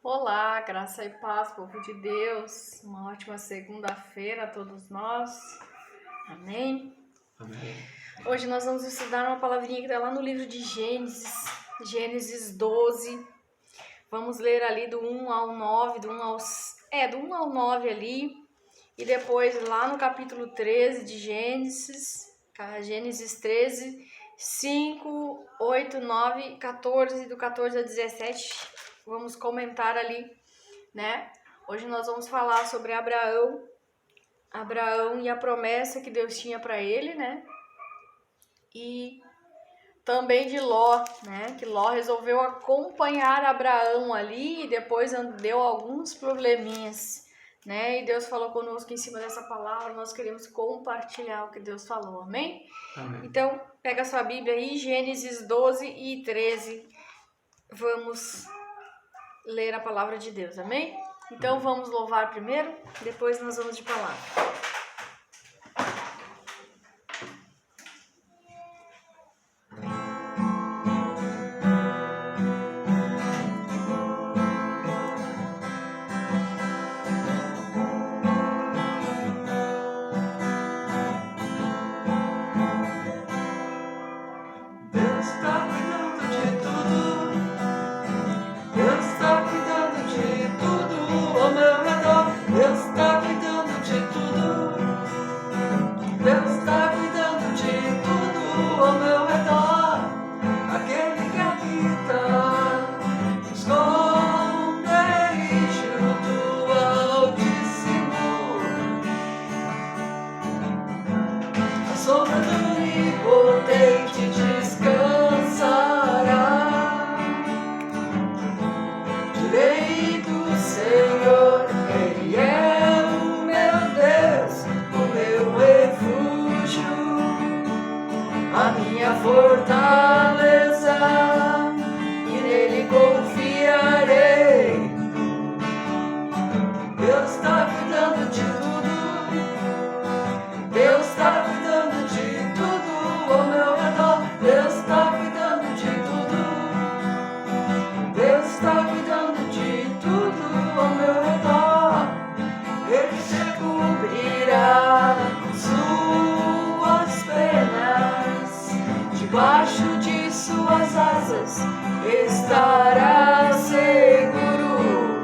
Olá, graça e paz, povo de Deus. Uma ótima segunda-feira a todos nós. Amém? Amém. Hoje nós vamos estudar uma palavrinha que está lá no livro de Gênesis, Gênesis 12. Vamos ler ali do 1 ao 9, do 1 ao 9 ali. E depois lá no capítulo 13 de Gênesis, Gênesis 13, 5, 8, 9, 14, do 14 a 17. Vamos comentar ali, né? Hoje nós vamos falar sobre Abraão e a promessa que Deus tinha para ele, né? E também de Ló, né? Que Ló resolveu acompanhar Abraão ali e depois deu alguns probleminhas, né? E Deus falou conosco em cima dessa palavra, nós queremos compartilhar o que Deus falou, amém? Amém. Então, pega a sua Bíblia aí, Gênesis 12 e 13. Vamos ler a palavra de Deus, amém? Então vamos louvar primeiro, depois nós vamos de palavra. Deus está cuidando de tudo. Deus está cuidando de tudo ao meu redor. Deus está cuidando de tudo. Deus está cuidando de tudo ao meu redor. Aquele que habita no esconderijo do Altíssimo, a sombra do Onipotente descansará. Direi do Senhor, Ele é o meu Deus, o meu refúgio, a minha fortaleza, e nele confiarei. Deus está cuidando de tudo. Deus está cuidando de tudo ao meu redor. Deus está cuidando de tudo. Deus está cuidando de tudo ao meu redor. Ele te cobrirá com suas penas, debaixo de suas asas estará seguro.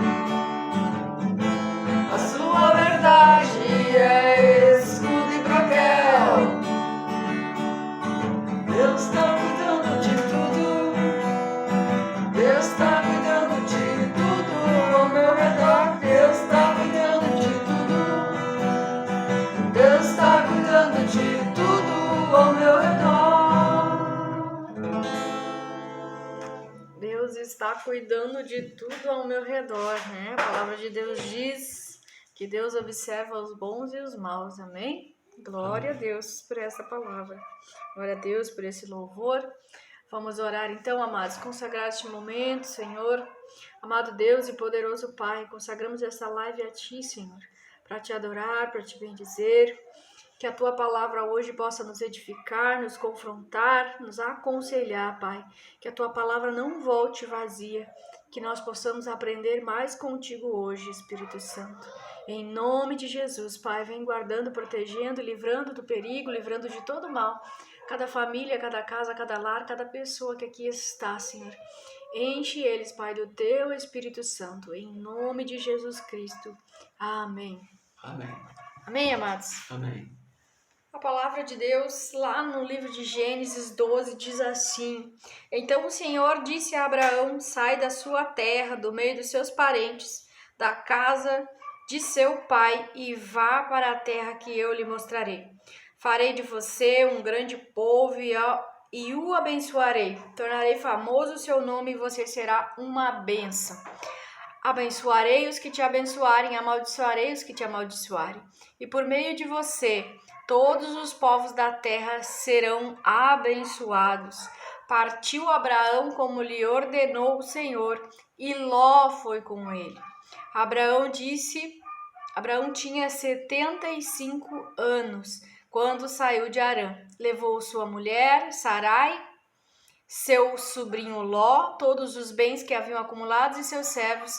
A sua verdade é escudo e broquel. Deus está cuidando de tudo. Deus está cuidando de tudo ao meu redor. Deus está cuidando de tudo. Deus está cuidando de tudo ao meu redor. Deus está cuidando de tudo ao meu redor, né? A palavra de Deus diz que Deus observa os bons e os maus, amém? Glória a Deus por essa palavra. Glória a Deus por esse louvor. Vamos orar então, amados, consagrar este momento, Senhor. Amado Deus e poderoso Pai, consagramos essa live a Ti, Senhor, para Te adorar, para Te bendizer. Que a Tua palavra hoje possa nos edificar, nos confrontar, nos aconselhar, Pai. Que a Tua palavra não volte vazia. Que nós possamos aprender mais contigo hoje, Espírito Santo. Em nome de Jesus, Pai, vem guardando, protegendo, livrando do perigo, livrando de todo mal. Cada família, cada casa, cada lar, cada pessoa que aqui está, Senhor. Enche eles, Pai, do Teu Espírito Santo. Em nome de Jesus Cristo. Amém. Amém. Amém, amados? Amém. A palavra de Deus, lá no livro de Gênesis 12, diz assim: Então o Senhor disse a Abraão: Sai da sua terra, do meio dos seus parentes, da casa de seu pai, e vá para a terra que eu lhe mostrarei. Farei de você um grande povo e o abençoarei. Tornarei famoso o seu nome e você será uma bênção. Abençoarei os que te abençoarem, amaldiçoarei os que te amaldiçoarem. E por meio de você, todos os povos da terra serão abençoados. Partiu Abraão como lhe ordenou o Senhor, e Ló foi com ele. Abraão tinha 75 anos quando saiu de Harã. Levou sua mulher, Sarai, seu sobrinho Ló, todos os bens que haviam acumulados e seus servos,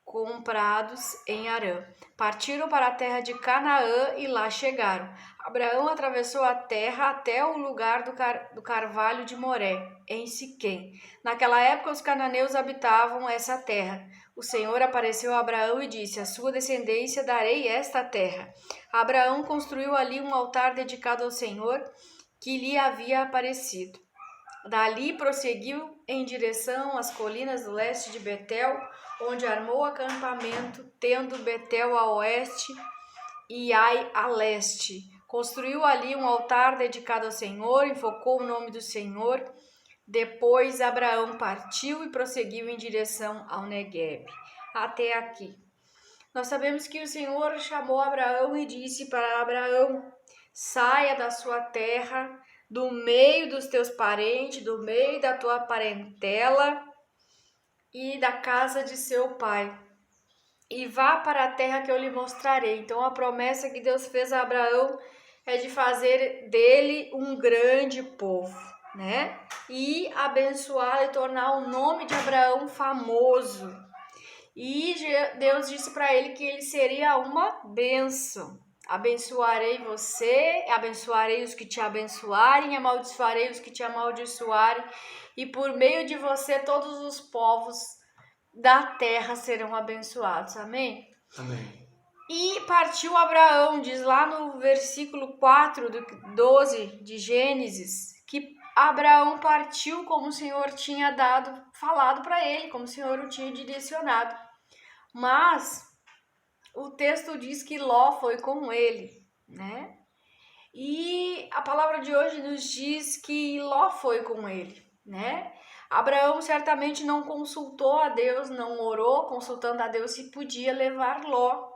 comprados em Harã. Partiram para a terra de Canaã e lá chegaram. Abraão atravessou a terra até o lugar do carvalho de Moré, em Siquém. Naquela época, os cananeus habitavam essa terra. O Senhor apareceu a Abraão e disse: "À sua descendência darei esta terra." Abraão construiu ali um altar dedicado ao Senhor, que lhe havia aparecido. Dali prosseguiu em direção às colinas do leste de Betel, onde armou acampamento, tendo Betel a oeste e Ai a leste. Construiu ali um altar dedicado ao Senhor, invocou o nome do Senhor. Depois Abraão partiu e prosseguiu em direção ao Neguebe. Até aqui. Nós sabemos que o Senhor chamou Abraão e disse para Abraão: saia da sua terra, do meio dos teus parentes, do meio da tua parentela e da casa de seu pai, e vá para a terra que eu lhe mostrarei. Então a promessa que Deus fez a Abraão é de fazer dele um grande povo, né? E abençoar e tornar o nome de Abraão famoso. E Deus disse para ele que ele seria uma bênção. Abençoarei você, abençoarei os que te abençoarem, amaldiçoarei os que te amaldiçoarem, e por meio de você todos os povos da terra serão abençoados. Amém? Amém. E partiu Abraão, diz lá no versículo 4 do 12 de Gênesis, que Abraão partiu como o Senhor tinha falado para ele, como o Senhor o tinha direcionado. Mas o texto diz que Ló foi com ele, né? E a palavra de hoje nos diz que Ló foi com ele, né? Abraão certamente não consultou a Deus, não orou consultando a Deus se podia levar Ló,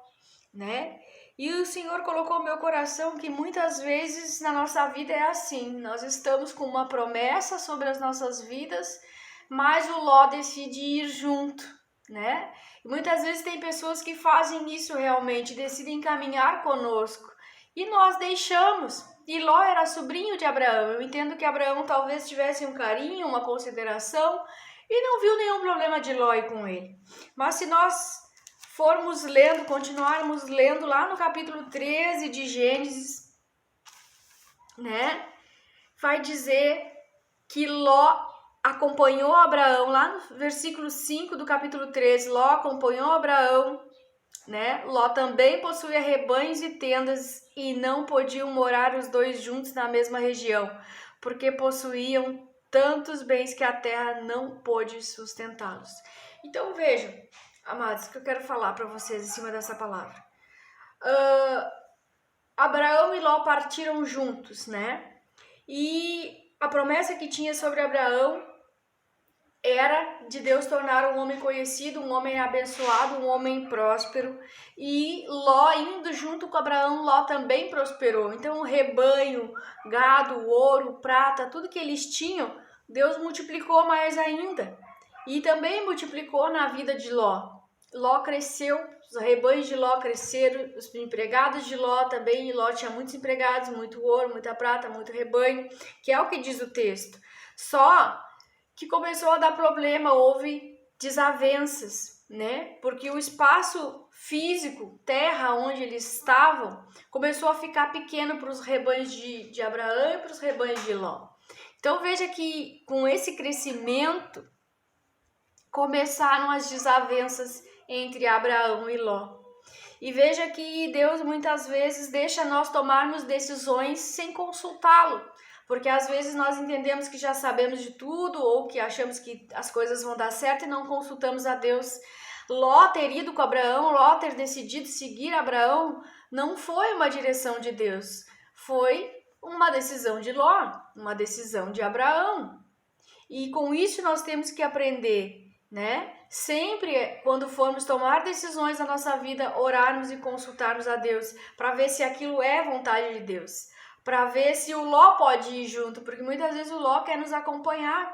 né? E o Senhor colocou no meu coração que muitas vezes na nossa vida é assim, nós estamos com uma promessa sobre as nossas vidas, mas o Ló decide ir junto, né? E muitas vezes tem pessoas que fazem isso realmente, decidem caminhar conosco, e nós deixamos. E Ló era sobrinho de Abraão. Eu entendo que Abraão talvez tivesse um carinho, uma consideração, e não viu nenhum problema de Ló ir com ele. Mas se nós formos lendo, continuarmos lendo lá no capítulo 13 de Gênesis, né? Vai dizer que Ló acompanhou Abraão, lá no versículo 5 do capítulo 13, Ló acompanhou Abraão, né? Ló também possuía rebanhos e tendas e não podiam morar os dois juntos na mesma região, porque possuíam tantos bens que a terra não pôde sustentá-los. Então vejam, amados, o que eu quero falar para vocês em cima dessa palavra. Abraão e Ló partiram juntos, né? E a promessa que tinha sobre Abraão era de Deus tornar um homem conhecido, um homem abençoado, um homem próspero. E Ló, indo junto com Abraão, Ló também prosperou. Então o rebanho, gado, ouro, prata, tudo que eles tinham, Deus multiplicou mais ainda. E também multiplicou na vida de Ló. Ló cresceu, os rebanhos de Ló cresceram, os empregados de Ló também, e Ló tinha muitos empregados, muito ouro, muita prata, muito rebanho, que é o que diz o texto. Só que começou a dar problema, houve desavenças, né? Porque o espaço físico, terra onde eles estavam, começou a ficar pequeno para os rebanhos de Abraão e para os rebanhos de Ló. Então veja que com esse crescimento começaram as desavenças entre Abraão e Ló. E veja que Deus muitas vezes deixa nós tomarmos decisões sem consultá-lo, porque às vezes nós entendemos que já sabemos de tudo ou que achamos que as coisas vão dar certo e não consultamos a Deus. Ló ter ido com Abraão, Ló ter decidido seguir Abraão, não foi uma direção de Deus, foi uma decisão de Ló, uma decisão de Abraão. E com isso nós temos que aprender, né? Sempre quando formos tomar decisões na nossa vida, orarmos e consultarmos a Deus para ver se aquilo é vontade de Deus, para ver se o Ló pode ir junto, porque muitas vezes o Ló quer nos acompanhar,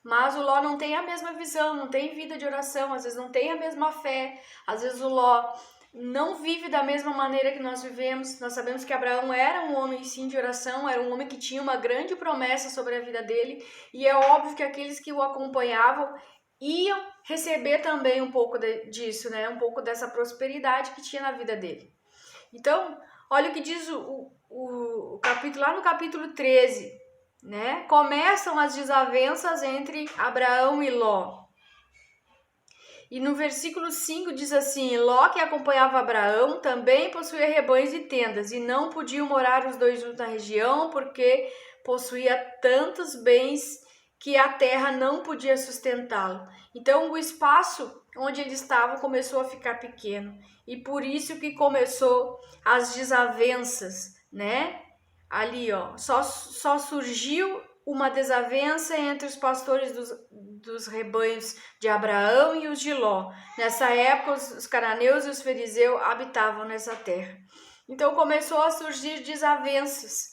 mas o Ló não tem a mesma visão, não tem vida de oração, às vezes não tem a mesma fé, às vezes o Ló não vive da mesma maneira que nós vivemos. Nós sabemos que Abraão era um homem sim de oração, era um homem que tinha uma grande promessa sobre a vida dele, e é óbvio que aqueles que o acompanhavam iam receber também um pouco disso, né? Um pouco dessa prosperidade que tinha na vida dele. Então, olha o que diz o capítulo, lá no capítulo 13, né? Começam as desavenças entre Abraão e Ló. E no versículo 5 diz assim: Ló, que acompanhava Abraão, também possuía rebanhos e tendas, e não podiam morar os dois juntos na região, porque possuía tantos bens que a terra não podia sustentá-lo. Então o espaço onde eles estavam começou a ficar pequeno, e por isso que começou as desavenças, né? Ali, ó, só surgiu uma desavença entre os pastores dos rebanhos de Abraão e os de Ló. Nessa época, os cananeus e os fariseus habitavam nessa terra. Então começou a surgir desavenças.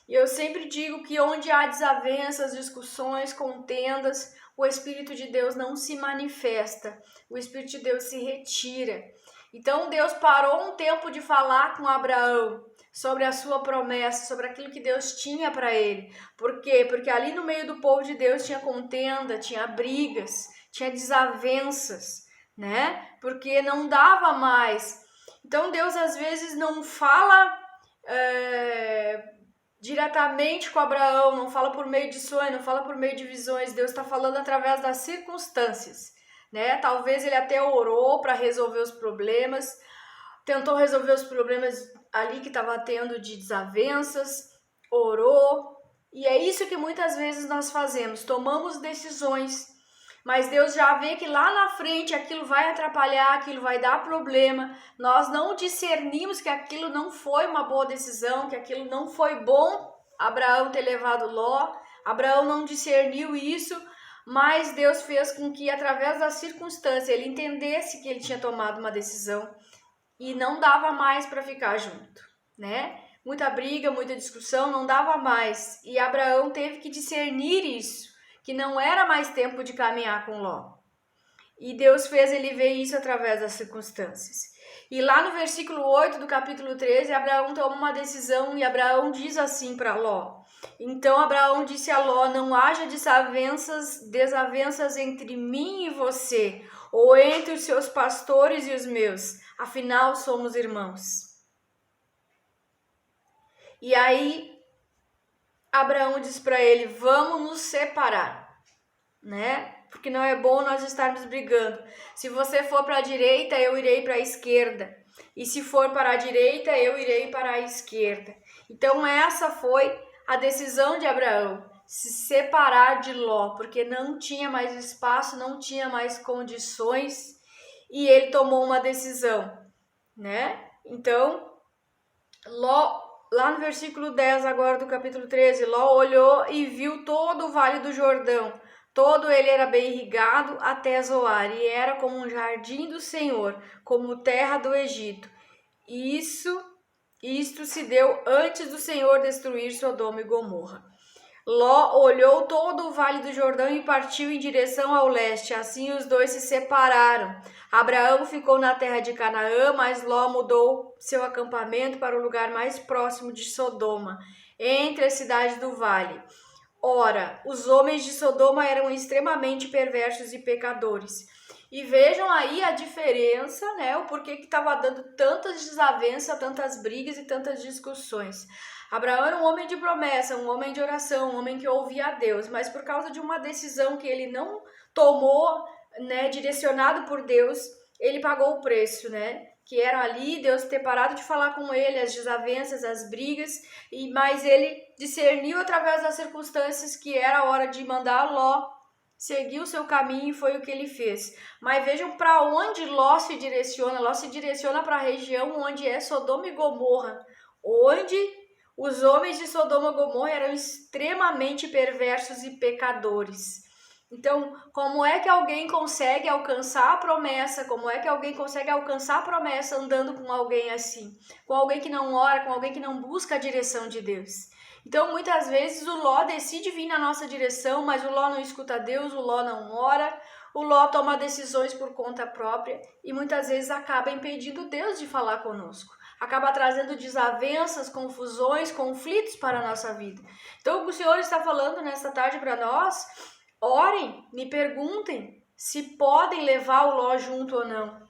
E eu sempre digo que onde há desavenças, discussões, contendas, o Espírito de Deus não se manifesta, o Espírito de Deus se retira. Então Deus parou um tempo de falar com Abraão sobre a sua promessa, sobre aquilo que Deus tinha para ele. Por quê? Porque ali no meio do povo de Deus tinha contenda, tinha brigas, tinha desavenças, né? Porque não dava mais. Então Deus às vezes não fala diretamente com Abraão, não fala por meio de sonhos, não fala por meio de visões. Deus está falando através das circunstâncias, né? Talvez ele até orou para resolver os problemas, tentou resolver os problemas ali que estava tendo de desavenças, orou, e é isso que muitas vezes nós fazemos, tomamos decisões, mas Deus já vê que lá na frente aquilo vai atrapalhar, aquilo vai dar problema, nós não discernimos que aquilo não foi uma boa decisão, que aquilo não foi bom, Abraão ter levado Ló, Abraão não discerniu isso, mas Deus fez com que através das circunstâncias ele entendesse que ele tinha tomado uma decisão, e não dava mais para ficar junto, né? Muita briga, muita discussão, não dava mais. E Abraão teve que discernir isso, que não era mais tempo de caminhar com Ló. E Deus fez ele ver isso através das circunstâncias. E lá no versículo 8 do capítulo 13, Abraão toma uma decisão e Abraão diz assim para Ló. Então Abraão disse a Ló: não haja desavenças entre mim e você, ou entre os seus pastores e os meus, afinal somos irmãos. E aí Abraão diz para ele: vamos nos separar, né? Porque não é bom nós estarmos brigando. Se você for para a direita, eu irei para a esquerda. E se for para a direita, eu irei para a esquerda. Então essa foi a decisão de Abraão, se separar de Ló, porque não tinha mais espaço, não tinha mais condições, e ele tomou uma decisão, né? Então, Ló, lá no versículo 10 agora do capítulo 13, Ló olhou e viu todo o vale do Jordão, todo ele era bem irrigado até Zoar, e era como um jardim do Senhor, como terra do Egito. Isto se deu antes do Senhor destruir Sodoma e Gomorra. Ló olhou todo o vale do Jordão e partiu em direção ao leste. Assim os dois se separaram. Abraão ficou na terra de Canaã, mas Ló mudou seu acampamento para o lugar mais próximo de Sodoma, entre as cidades do vale. Ora, os homens de Sodoma eram extremamente perversos e pecadores. E vejam aí a diferença, né? O porquê que estava dando tantas desavenças, tantas brigas e tantas discussões. Abraão era um homem de promessa, um homem de oração, um homem que ouvia a Deus, mas por causa de uma decisão que ele não tomou, né, direcionado por Deus, ele pagou o preço, né? Que era ali Deus ter parado de falar com ele, as desavenças, as brigas, mas ele discerniu através das circunstâncias que era a hora de mandar Ló seguir o seu caminho, e foi o que ele fez. Mas vejam para onde Ló se direciona para a região onde é Sodoma e Gomorra, onde os homens de Sodoma e Gomorra eram extremamente perversos e pecadores. Então, como é que alguém consegue alcançar a promessa? Como é que alguém consegue alcançar a promessa andando com alguém assim? Com alguém que não ora, com alguém que não busca a direção de Deus. Então, muitas vezes o Ló decide vir na nossa direção, mas o Ló não escuta Deus, o Ló não ora, o Ló toma decisões por conta própria e muitas vezes acaba impedindo Deus de falar conosco. Acaba trazendo desavenças, confusões, conflitos para a nossa vida. Então, o que o Senhor está falando nesta tarde para nós: orem, me perguntem, se podem levar o Ló junto ou não.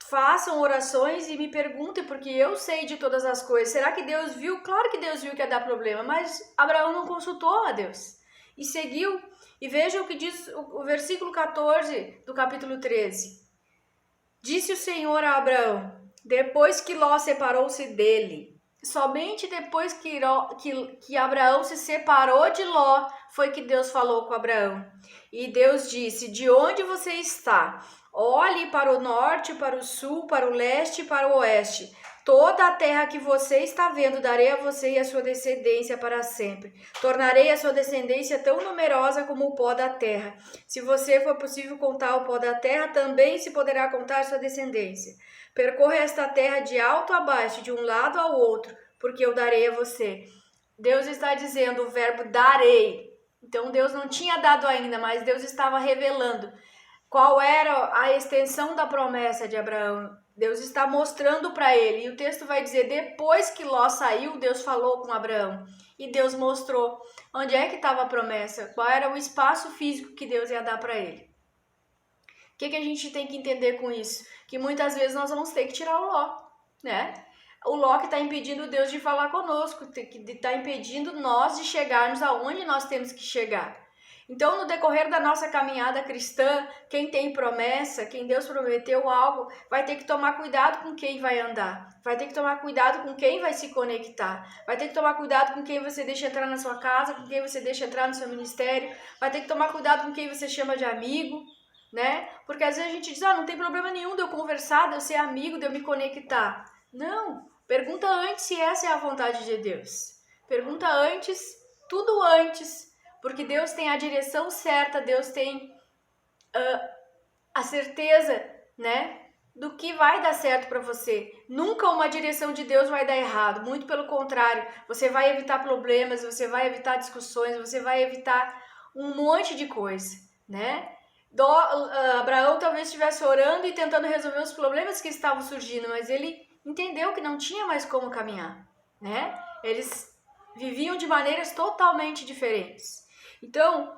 Façam orações e me perguntem, porque eu sei de todas as coisas. Será que Deus viu? Claro que Deus viu que ia dar problema, mas Abraão não consultou a Deus e seguiu. E veja o que diz o versículo 14 do capítulo 13. Disse o Senhor a Abraão, depois que Ló separou-se dele, somente depois que Abraão se separou de Ló, foi que Deus falou com Abraão. E Deus disse, de onde você está? Olhe para o norte, para o sul, para o leste e para o oeste. Toda a terra que você está vendo, darei a você e a sua descendência para sempre. Tornarei a sua descendência tão numerosa como o pó da terra. Se você for possível contar o pó da terra, também se poderá contar sua descendência. Percorra esta terra de alto a baixo, de um lado ao outro, porque eu darei a você. Deus está dizendo o verbo darei. Então Deus não tinha dado ainda, mas Deus estava revelando qual era a extensão da promessa de Abraão. Deus está mostrando para ele. E o texto vai dizer, depois que Ló saiu, Deus falou com Abraão. E Deus mostrou onde é que estava a promessa, qual era o espaço físico que Deus ia dar para ele. O que a gente tem que entender com isso? Que muitas vezes nós vamos ter que tirar o Ló, né? O Ló que está impedindo Deus de falar conosco, que está impedindo nós de chegarmos aonde nós temos que chegar. Então, no decorrer da nossa caminhada cristã, quem tem promessa, quem Deus prometeu algo, vai ter que tomar cuidado com quem vai andar, vai ter que tomar cuidado com quem vai se conectar, vai ter que tomar cuidado com quem você deixa entrar na sua casa, com quem você deixa entrar no seu ministério, vai ter que tomar cuidado com quem você chama de amigo, né? Porque às vezes a gente diz, não tem problema nenhum de eu conversar, de eu ser amigo, de eu me conectar. Não, pergunta antes se essa é a vontade de Deus. Pergunta antes, tudo antes, porque Deus tem a direção certa, Deus tem a certeza, né, do que vai dar certo para você. Nunca uma direção de Deus vai dar errado, muito pelo contrário, você vai evitar problemas, você vai evitar discussões, você vai evitar um monte de coisa, né? Abraão talvez estivesse orando e tentando resolver os problemas que estavam surgindo, mas ele entendeu que não tinha mais como caminhar, né? Eles viviam de maneiras totalmente diferentes. Então,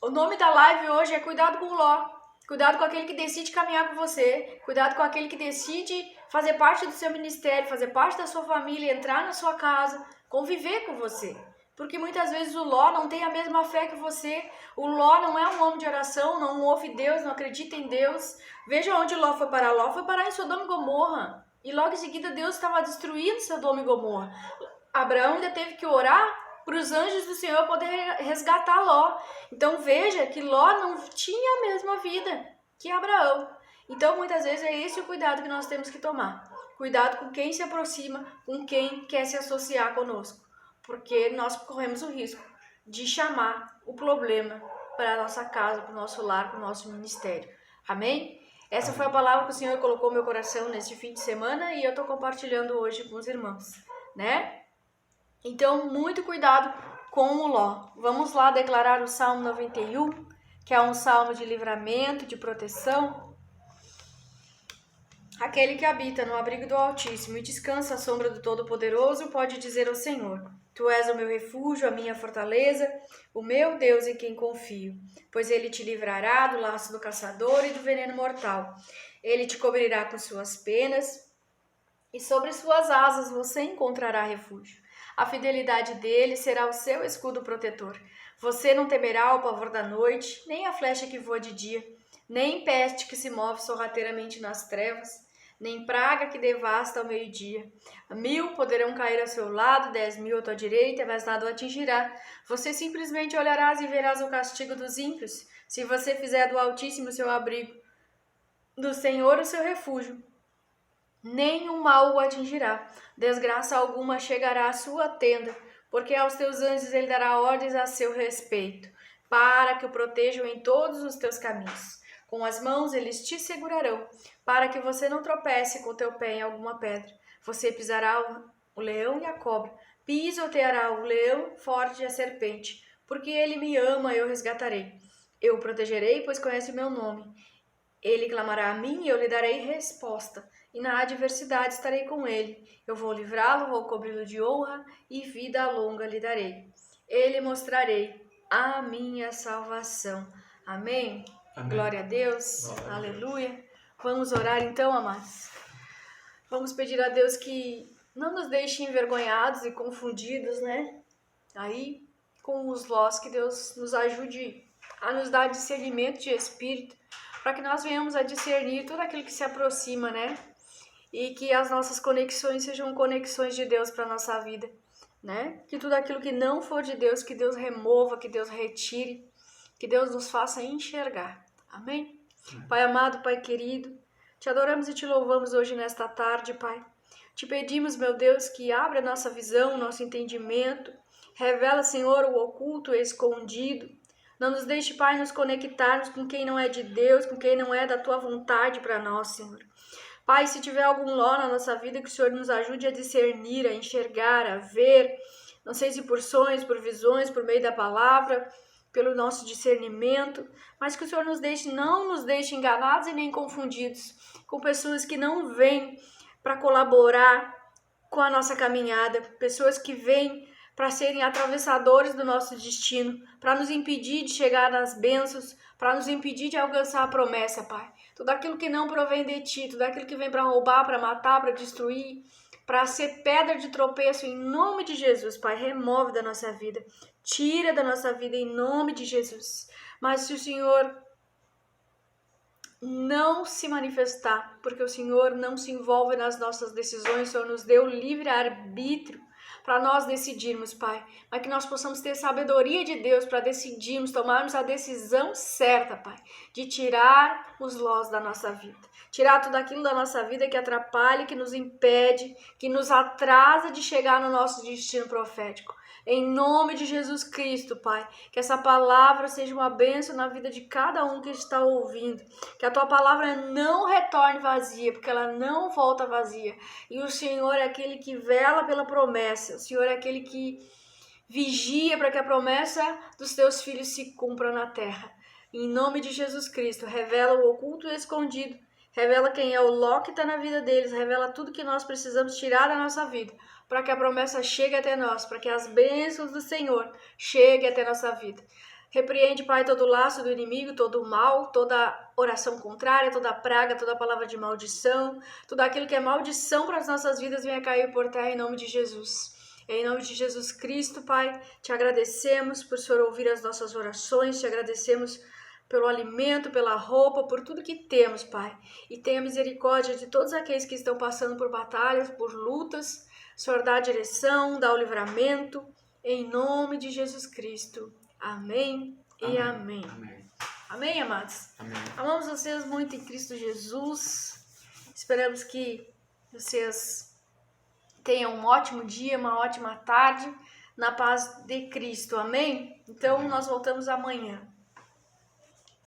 o nome da live hoje é Cuidado com o Ló. Cuidado com aquele que decide caminhar com você. Cuidado com aquele que decide fazer parte do seu ministério, fazer parte da sua família, entrar na sua casa, conviver com você. Porque muitas vezes o Ló não tem a mesma fé que você. O Ló não é um homem de oração, não ouve Deus, não acredita em Deus. Veja onde Ló foi parar. Ló foi parar em Sodoma e Gomorra. E logo em seguida Deus estava destruindo Sodoma e Gomorra. Abraão ainda teve que orar para os anjos do Senhor poder resgatar Ló. Então veja que Ló não tinha a mesma vida que Abraão. Então muitas vezes é esse o cuidado que nós temos que tomar. Cuidado com quem se aproxima, com quem quer se associar conosco. Porque nós corremos o risco de chamar o problema para a nossa casa, para o nosso lar, para o nosso ministério. Amém? Essa foi a palavra que o Senhor colocou no meu coração neste fim de semana e eu estou compartilhando hoje com os irmãos, né? Então, muito cuidado com o Ló. Vamos lá declarar o Salmo 91, que é um salmo de livramento, de proteção. Aquele que habita no abrigo do Altíssimo e descansa à sombra do Todo-Poderoso pode dizer ao Senhor, Tu és o meu refúgio, a minha fortaleza, o meu Deus em quem confio. Pois ele te livrará do laço do caçador e do veneno mortal. Ele te cobrirá com suas penas e sobre suas asas você encontrará refúgio. A fidelidade dele será o seu escudo protetor. Você não temerá o pavor da noite, nem a flecha que voa de dia, nem peste que se move sorrateiramente nas trevas, nem praga que devasta ao meio-dia. 1000 poderão cair ao seu lado, 10.000 à tua direita, mas nada o atingirá. Você simplesmente olharás e verás o castigo dos ímpios, se você fizer do Altíssimo o seu abrigo, do Senhor o seu refúgio. Nenhum mal o atingirá, desgraça alguma chegará à sua tenda, porque aos teus anjos ele dará ordens a seu respeito, para que o protejam em todos os teus caminhos. Com as mãos eles te segurarão, para que você não tropece com o teu pé em alguma pedra. Você pisará o leão e a cobra, pisoteará o leão forte e a serpente, porque ele me ama, eu resgatarei. Eu o protegerei, pois conhece o meu nome. Ele clamará a mim e eu lhe darei resposta. E na adversidade estarei com ele. Eu vou livrá-lo, vou cobri-lo de honra e vida longa lhe darei. Ele mostrarei a minha salvação. Amém? Amém. Glória a Deus. Glória a Aleluia. Vamos orar então, amados. Vamos pedir a Deus que não nos deixe envergonhados e confundidos, né? Aí, com os lós, que Deus nos ajude a nos dar discernimento de espírito, para que nós venhamos a discernir tudo aquilo que se aproxima, né? E que as nossas conexões sejam conexões de Deus para a nossa vida, né? Que tudo aquilo que não for de Deus, que Deus remova, que Deus retire, que Deus nos faça enxergar. Amém? Pai amado, Pai querido, te adoramos e te louvamos hoje nesta tarde, Pai. Te pedimos, meu Deus, que abra a nossa visão, nosso entendimento, revela, Senhor, o oculto e escondido. Não nos deixe, Pai, nos conectarmos com quem não é de Deus, com quem não é da Tua vontade para nós, Senhor. Pai, se tiver algum nó na nossa vida, que o Senhor nos ajude a discernir, a enxergar, a ver, não sei se por sonhos, por visões, por meio da palavra, pelo nosso discernimento, mas que o Senhor não nos deixe enganados e nem confundidos com pessoas que não vêm para colaborar com a nossa caminhada, pessoas que vêm para serem atravessadores do nosso destino, para nos impedir de chegar nas bênçãos, para nos impedir de alcançar a promessa, Pai. Tudo aquilo que não provém de Ti, tudo aquilo que vem para roubar, para matar, para destruir, para ser pedra de tropeço, em nome de Jesus, Pai, remove da nossa vida, tira da nossa vida em nome de Jesus. Mas se o Senhor não se manifestar, porque o Senhor não se envolve nas nossas decisões, o Senhor nos deu livre arbítrio para nós decidirmos, Pai, mas que nós possamos ter sabedoria de Deus para decidirmos, tomarmos a decisão certa, Pai, de tirar os lós da nossa vida, tirar tudo aquilo da nossa vida que atrapalha, que nos impede, que nos atrasa de chegar no nosso destino profético. Em nome de Jesus Cristo, Pai, que essa palavra seja uma bênção na vida de cada um que está ouvindo, que a Tua palavra não retorne vazia, porque ela não volta vazia, e o Senhor é aquele que vela pela promessa, o Senhor é aquele que vigia para que a promessa dos Teus filhos se cumpra na terra. Em nome de Jesus Cristo, revela o oculto e o escondido, revela quem é o Ló que está na vida deles, revela tudo que nós precisamos tirar da nossa vida, para que a promessa chegue até nós, para que as bênçãos do Senhor cheguem até nossa vida. Repreende, Pai, todo o laço do inimigo, todo o mal, toda oração contrária, toda praga, toda palavra de maldição, tudo aquilo que é maldição para as nossas vidas venha cair por terra em nome de Jesus. Em nome de Jesus Cristo, Pai, te agradecemos por o Senhor ouvir as nossas orações, te agradecemos pelo alimento, pela roupa, por tudo que temos, Pai. E tenha misericórdia de todos aqueles que estão passando por batalhas, por lutas. Senhor, dá a direção, dá o livramento, em nome de Jesus Cristo. Amém e amém. Amém. Amém, amados? Amém. Amamos vocês muito em Cristo Jesus. Esperamos que vocês tenham um ótimo dia, uma ótima tarde, na paz de Cristo. Amém? Então, nós voltamos amanhã.